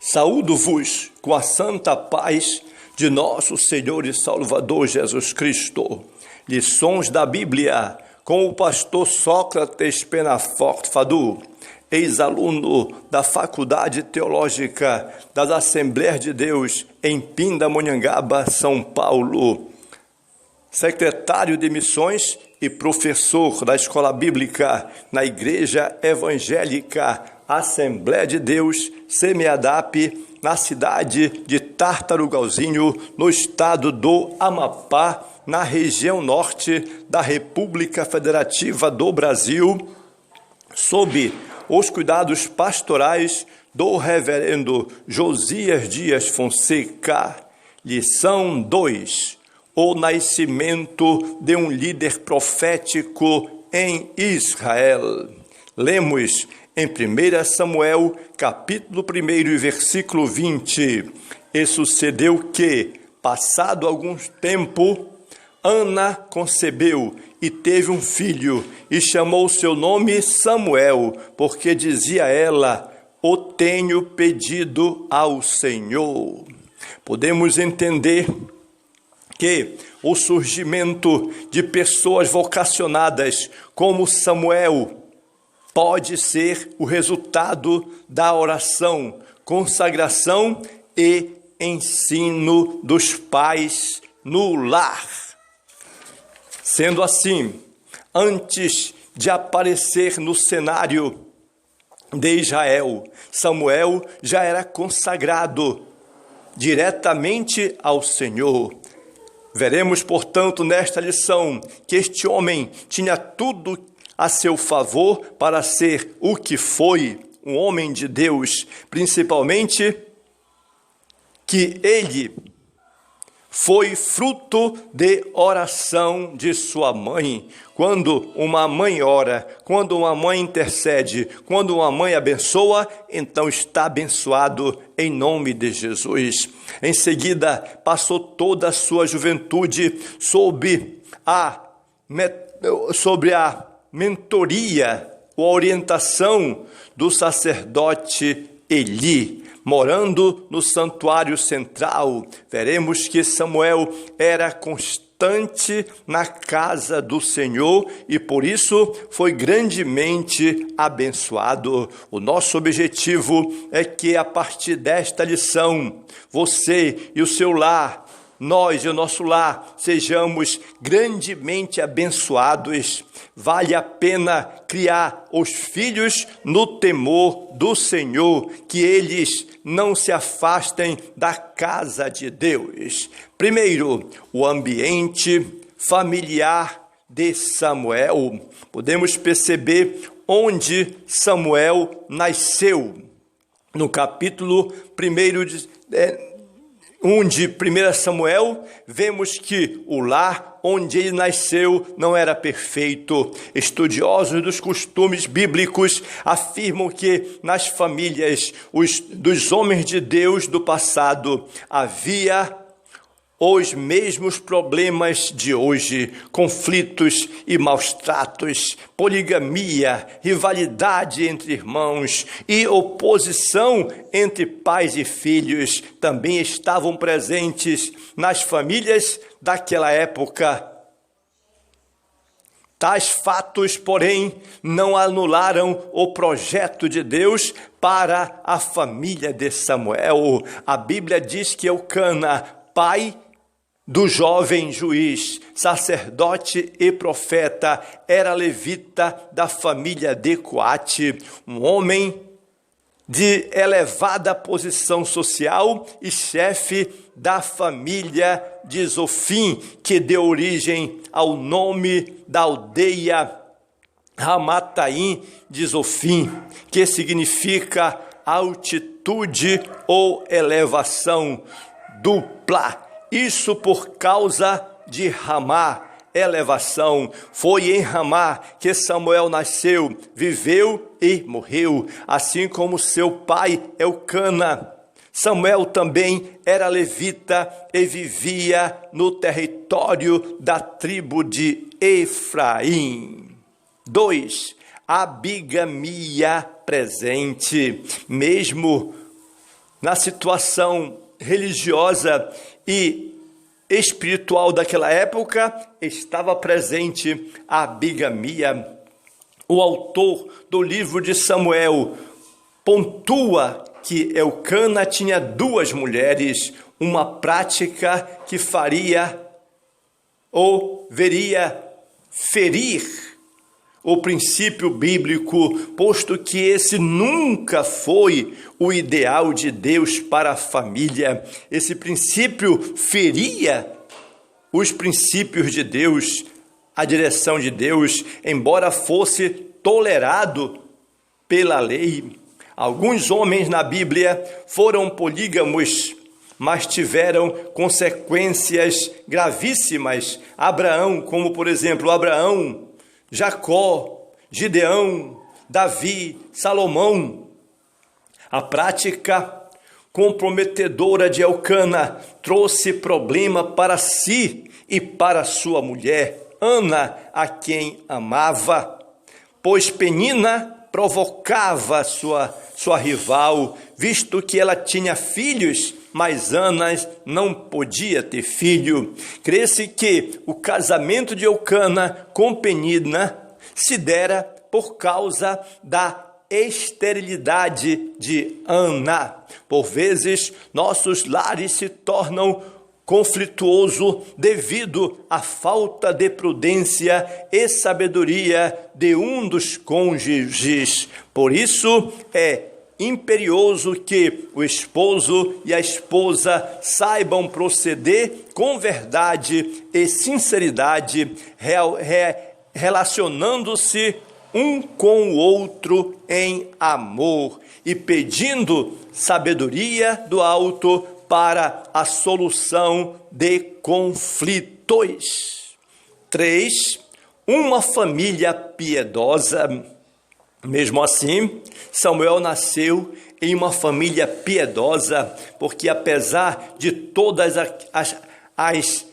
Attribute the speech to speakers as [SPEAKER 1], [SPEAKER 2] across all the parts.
[SPEAKER 1] Saúdo-vos com a santa paz de nosso Senhor e Salvador Jesus Cristo. Lições da Bíblia com o pastor Sócrates Penafort Fadu, ex-aluno da Faculdade Teológica das Assembleias de Deus em Pindamonhangaba, São Paulo, secretário de Missões e professor da Escola Bíblica na Igreja Evangélica Assembleia de Deus, SEMEADAP, na cidade de Tartarugalzinho, no estado do Amapá, na região norte da República Federativa do Brasil, sob os cuidados pastorais do reverendo Josias Dias Fonseca. Lição 2. O nascimento de um líder profético em Israel. Lemos em 1 Samuel, capítulo 1, versículo 20. E sucedeu que, passado algum tempo, Ana concebeu e teve um filho, e chamou seu nome Samuel, porque dizia ela: o tenho pedido ao Senhor. Podemos entender que o surgimento de pessoas vocacionadas como Samuel pode ser o resultado da oração, consagração e ensino dos pais no lar. Sendo assim, antes de aparecer no cenário de Israel, Samuel já era consagrado diretamente ao Senhor. Veremos, portanto, nesta lição que este homem tinha tudo a seu favor para ser o que foi, um homem de Deus, principalmente que ele foi fruto de oração de sua mãe. Quando uma mãe ora, quando uma mãe intercede, quando uma mãe abençoa, então está abençoado em nome de Jesus. Em seguida, passou toda a sua juventude sob a mentoria ou orientação do sacerdote Eli, morando no santuário central. Veremos que Samuel era constante na casa do Senhor e por isso foi grandemente abençoado. O nosso objetivo é que a partir desta lição, você e o seu lar, nós e o nosso lar, sejamos grandemente abençoados. Vale a pena criar os filhos no temor do Senhor, que eles não se afastem da casa de Deus. Primeiro, o ambiente familiar de Samuel. Podemos perceber onde Samuel nasceu. No capítulo 1 de 1 Samuel, vemos que o lar onde ele nasceu não era perfeito. Estudiosos dos costumes bíblicos afirmam que nas famílias dos homens de Deus do passado havia os mesmos problemas de hoje: conflitos e maus tratos, poligamia, rivalidade entre irmãos e oposição entre pais e filhos também estavam presentes nas famílias daquela época. Tais fatos, porém, não anularam o projeto de Deus para a família de Samuel. A Bíblia diz que Eucana, pai do jovem juiz, sacerdote e profeta, era levita da família de Coate, um homem de elevada posição social e chefe da família de Zofim, que deu origem ao nome da aldeia Ramataim de Zofim, que significa altitude ou elevação dupla. Isso por causa de Ramá, elevação. Foi em Ramá que Samuel nasceu, viveu e morreu, assim como seu pai Eucana. Samuel também era levita e vivia no território da tribo de Efraim. 2. A bigamia presente. Mesmo na situação religiosa e espiritual daquela época, estava presente a bigamia. O autor do livro de Samuel pontua que Eucana tinha 2 mulheres, uma prática que faria ou veria ferir o princípio bíblico, posto que esse nunca foi o ideal de Deus para a família. Esse princípio feria os princípios de Deus, a direção de Deus, embora fosse tolerado pela lei. Alguns homens na Bíblia foram polígamos, mas tiveram consequências gravíssimas. Abraão, como por exemplo Abraão, Jacó, Gideão, Davi, Salomão. A prática comprometedora de Eucana trouxe problema para si e para sua mulher, Ana, a quem amava, pois Penina provocava sua rival, visto que ela tinha filhos, mas Ana não podia ter filho. Crê-se que o casamento de Eucana com Penina se dera por causa da esterilidade de Ana. Por vezes, nossos lares se tornam conflituoso devido à falta de prudência e sabedoria de um dos cônjuges. Por isso, é imperioso que o esposo e a esposa saibam proceder com verdade e sinceridade, relacionando-se um com o outro em amor e pedindo sabedoria do alto para a solução de conflitos. 3. Uma família piedosa. Mesmo assim, Samuel nasceu em uma família piedosa, porque apesar de todas as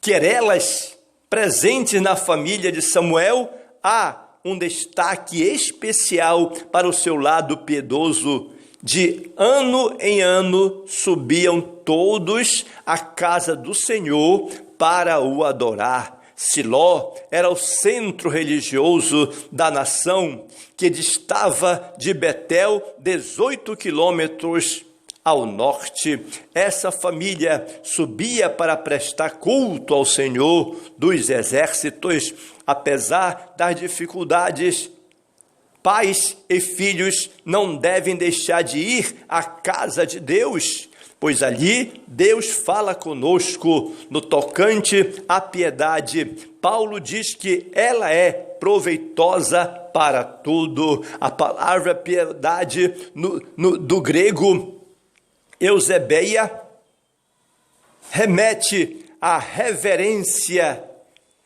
[SPEAKER 1] querelas presentes na família de Samuel, há um destaque especial para o seu lado piedoso. De ano em ano subiam todos à casa do Senhor para o adorar. Siló era o centro religioso da nação, que distava de Betel 18 quilômetros ao norte. Essa família subia para prestar culto ao Senhor dos exércitos. Apesar das dificuldades, pais e filhos não devem deixar de ir à casa de Deus, pois ali Deus fala conosco no tocante à piedade. Paulo diz que ela é proveitosa para tudo. A palavra piedade do grego eusebeia remete à reverência,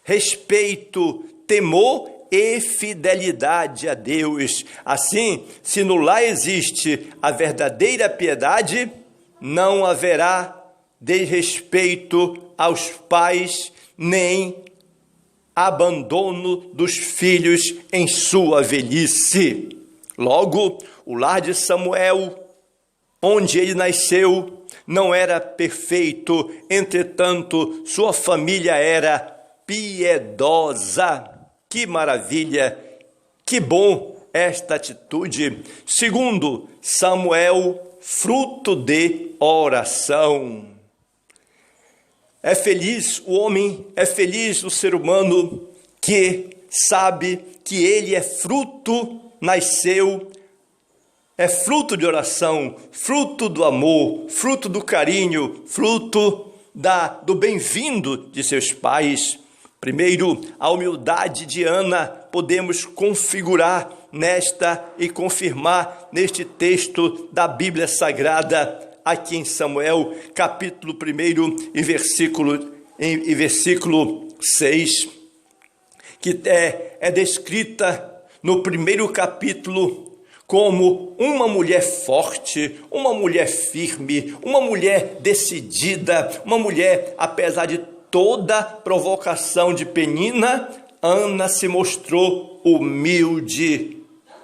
[SPEAKER 1] respeito, temor e fidelidade a Deus. Assim, se no lar existe a verdadeira piedade, não haverá desrespeito aos pais, nem abandono dos filhos em sua velhice. Logo, o lar de Samuel, onde ele nasceu, não era perfeito, entretanto, sua família era piedosa. Que maravilha, que bom esta atitude. Segundo, Samuel, fruto de oração. É feliz o homem, é feliz o ser humano que sabe que ele é fruto, nasceu, é fruto de oração, fruto do amor, fruto do carinho, fruto do bem-vindo de seus pais. Primeiro, a humildade de Ana podemos configurar e confirmar neste texto da Bíblia Sagrada, aqui em Samuel, capítulo 1 e versículo 6, que é descrita no primeiro capítulo como uma mulher forte, uma mulher firme, uma mulher decidida, uma mulher, apesar de toda provocação de Penina, Ana se mostrou humilde,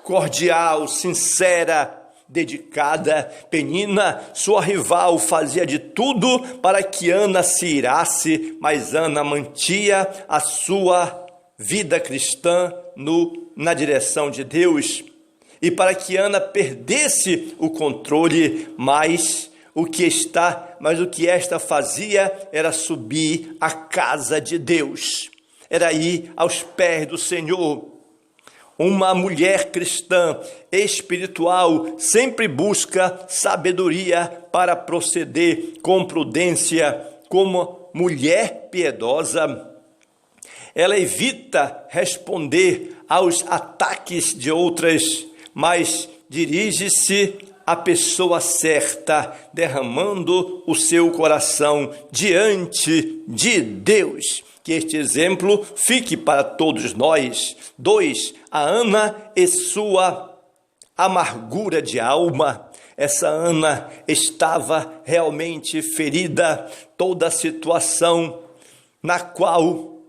[SPEAKER 1] cordial, sincera, dedicada. Penina, sua rival, fazia de tudo para que Ana se irasse, mas Ana mantinha a sua vida cristã na direção de Deus. E para que Ana perdesse o controle, mas o que esta fazia era subir à casa de Deus, era ir aos pés do Senhor. Uma mulher cristã espiritual sempre busca sabedoria para proceder com prudência. Como mulher piedosa, ela evita responder aos ataques de outras, mas dirige-se à pessoa certa, derramando o seu coração diante de Deus. Que este exemplo fique para todos nós. 2. A Ana e sua amargura de alma. Essa Ana estava realmente ferida. Toda a situação na qual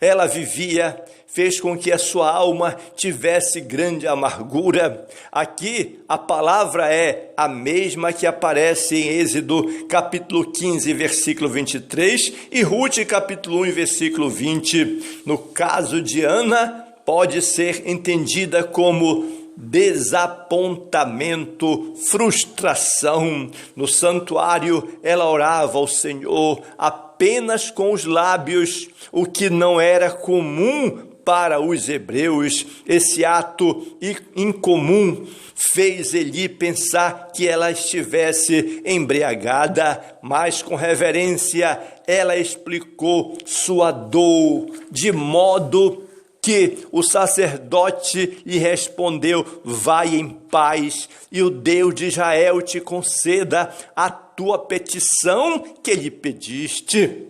[SPEAKER 1] ela vivia fez com que a sua alma tivesse grande amargura. Aqui a palavra é a mesma que aparece em Êxodo capítulo 15, versículo 23 e Ruth capítulo 1, versículo 20. No caso de Ana, pode ser entendida como desapontamento, frustração. No santuário, ela orava ao Senhor apenas com os lábios, o que não era comum para os hebreus. Esse ato incomum fez Eli pensar que ela estivesse embriagada, mas com reverência ela explicou sua dor, de modo que o sacerdote lhe respondeu: vai em paz, e o Deus de Israel te conceda a tua petição que lhe pediste.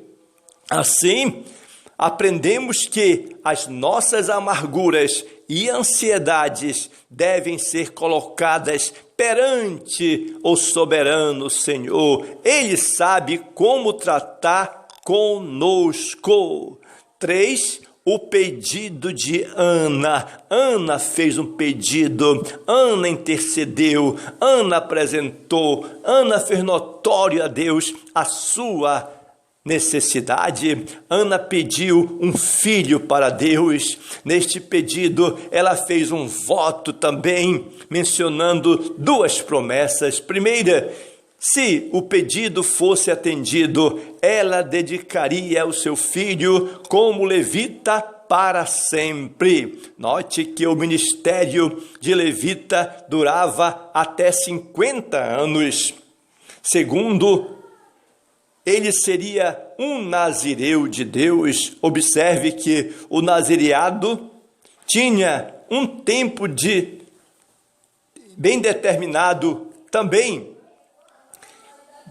[SPEAKER 1] Assim, aprendemos que as nossas amarguras e ansiedades devem ser colocadas perante o soberano Senhor. Ele sabe como tratar conosco. 3. O pedido de Ana. Ana fez um pedido, Ana intercedeu, Ana apresentou, Ana fez notório a Deus a sua necessidade. Ana pediu um filho para Deus. Neste pedido, ela fez um voto também, mencionando duas promessas. Primeira, se o pedido fosse atendido, ela dedicaria o seu filho como levita para sempre. Note que o ministério de levita durava até 50 anos. Segundo, ele seria um nazireu de Deus. Observe que o nazireado tinha um tempo bem determinado também.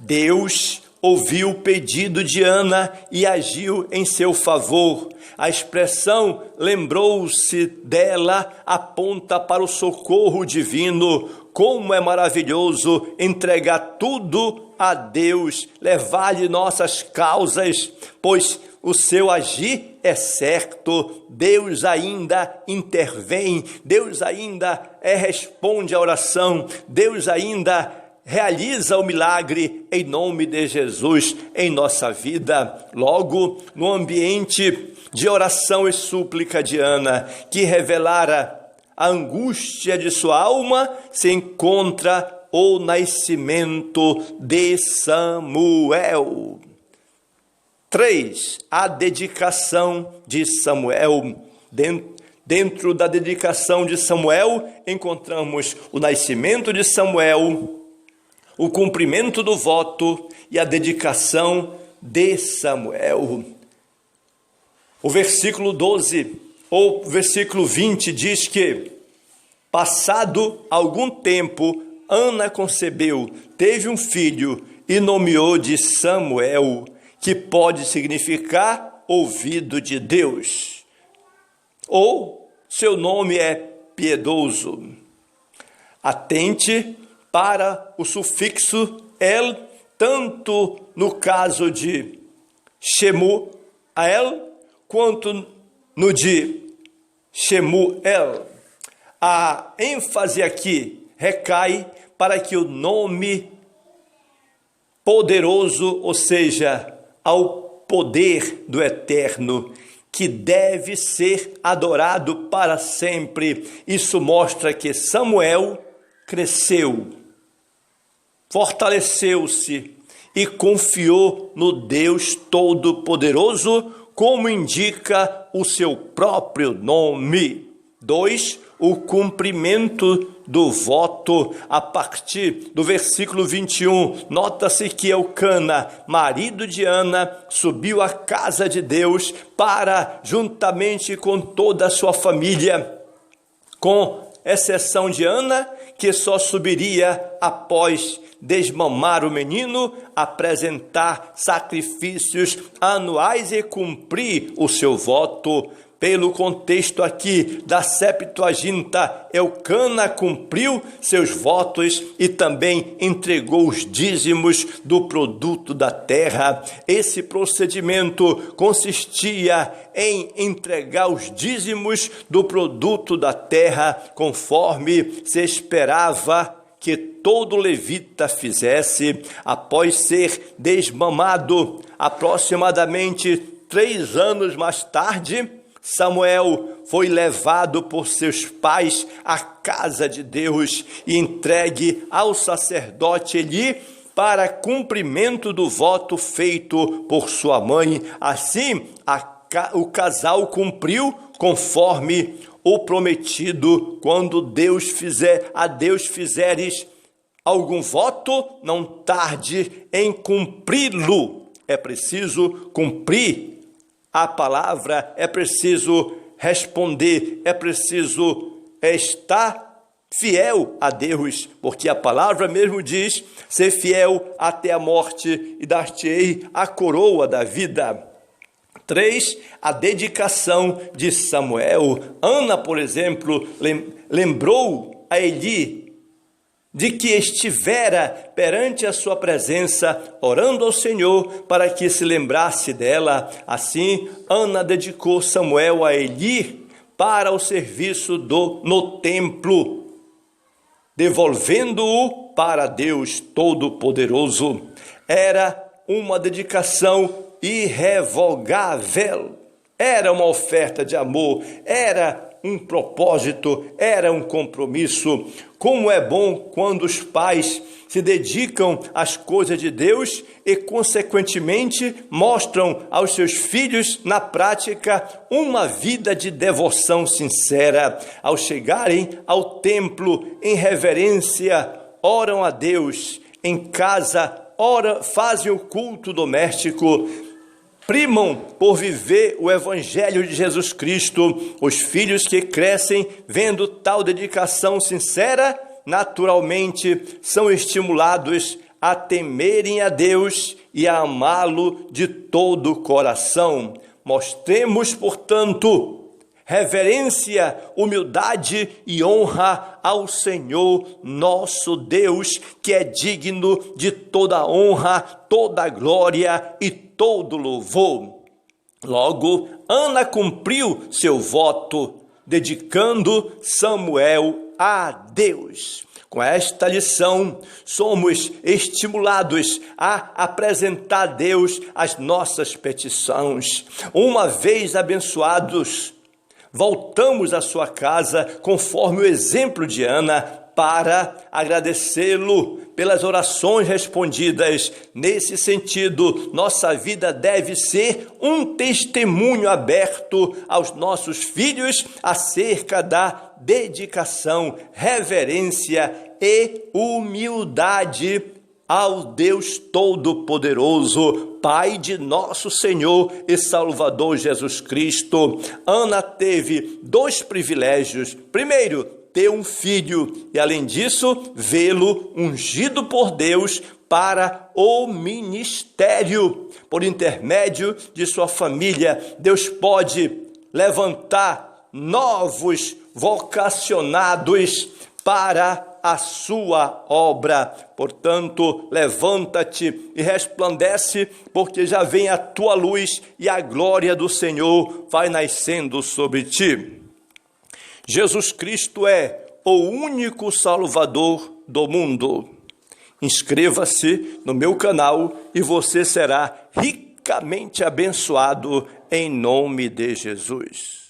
[SPEAKER 1] Deus ouviu o pedido de Ana e agiu em seu favor. A expressão lembrou-se dela aponta para o socorro divino. Como é maravilhoso entregar tudo a Deus, levar-lhe nossas causas, pois o seu agir é certo. Deus ainda intervém, Deus ainda responde à oração, Deus ainda realiza o milagre em nome de Jesus em nossa vida. Logo, no ambiente de oração e súplica de Ana, que revelara a angústia de sua alma, se encontra o nascimento de Samuel. 3. A dedicação de Samuel. Dentro da dedicação de Samuel, encontramos o nascimento de Samuel, o cumprimento do voto e a dedicação de Samuel. O versículo 12, ou versículo 20, diz que, passado algum tempo, Ana concebeu, teve um filho e nomeou de Samuel, que pode significar ouvido de Deus, ou seu nome é piedoso. Atente para o sufixo el, tanto no caso de Shemuel, quanto no de Shemuel. A ênfase aqui recai para que o nome poderoso, ou seja, ao poder do Eterno, que deve ser adorado para sempre. Isso mostra que Samuel cresceu, fortaleceu-se e confiou no Deus Todo-Poderoso, como indica o seu próprio nome. 2. O cumprimento do voto. A partir do versículo 21, nota-se que Elcana, marido de Ana, subiu à casa de Deus para, juntamente com toda a sua família, com exceção de Ana, que só subiria após desmamar o menino, apresentar sacrifícios anuais e cumprir o seu voto. Pelo contexto aqui da Septuaginta, Elcana cumpriu seus votos e também entregou os dízimos do produto da terra. Esse procedimento consistia em entregar os dízimos do produto da terra, conforme se esperava que todo levita fizesse. Após ser desmamado, aproximadamente 3 anos mais tarde, Samuel foi levado por seus pais à casa de Deus e entregue ao sacerdote Eli para cumprimento do voto feito por sua mãe. Assim, o casal cumpriu conforme o prometido. Quando a Deus fizeres algum voto, não tarde em cumpri-lo. É preciso cumprir a palavra, é preciso responder, é preciso estar fiel a Deus, porque a palavra mesmo diz: ser fiel até a morte e dar-te-ei a coroa da vida. 3. A dedicação de Samuel. Ana, por exemplo, lembrou a Eli de que estivera perante a sua presença, orando ao Senhor para que se lembrasse dela. Assim, Ana dedicou Samuel a Eli para o serviço no templo, devolvendo-o para Deus Todo-Poderoso. Era uma dedicação irrevogável, era uma oferta de amor, era um propósito, era um compromisso. Como é bom quando os pais se dedicam às coisas de Deus e, consequentemente, mostram aos seus filhos, na prática, uma vida de devoção sincera. Ao chegarem ao templo em reverência, oram a Deus. Em casa, fazem o culto doméstico, primam por viver o Evangelho de Jesus Cristo. Os filhos que crescem vendo tal dedicação sincera, naturalmente são estimulados a temerem a Deus e a amá-lo de todo o coração. Mostremos, portanto, reverência, humildade e honra ao Senhor nosso Deus, que é digno de toda honra, toda glória e todo louvor. Logo, Ana cumpriu seu voto, dedicando Samuel a Deus. Com esta lição, somos estimulados a apresentar a Deus as nossas petições. Uma vez abençoados, voltamos à sua casa, conforme o exemplo de Ana, para agradecê-lo pelas orações respondidas. Nesse sentido, nossa vida deve ser um testemunho aberto aos nossos filhos acerca da dedicação, reverência e humildade ao Deus Todo-Poderoso, Pai de nosso Senhor e Salvador Jesus Cristo. Ana teve 2 privilégios. Primeiro, ter um filho e, além disso, vê-lo ungido por Deus para o ministério. Por intermédio de sua família, Deus pode levantar novos vocacionados para a sua obra. Portanto, levanta-te e resplandece, porque já vem a tua luz e a glória do Senhor vai nascendo sobre ti. Jesus Cristo é o único Salvador do mundo. Inscreva-se no meu canal e você será ricamente abençoado em nome de Jesus.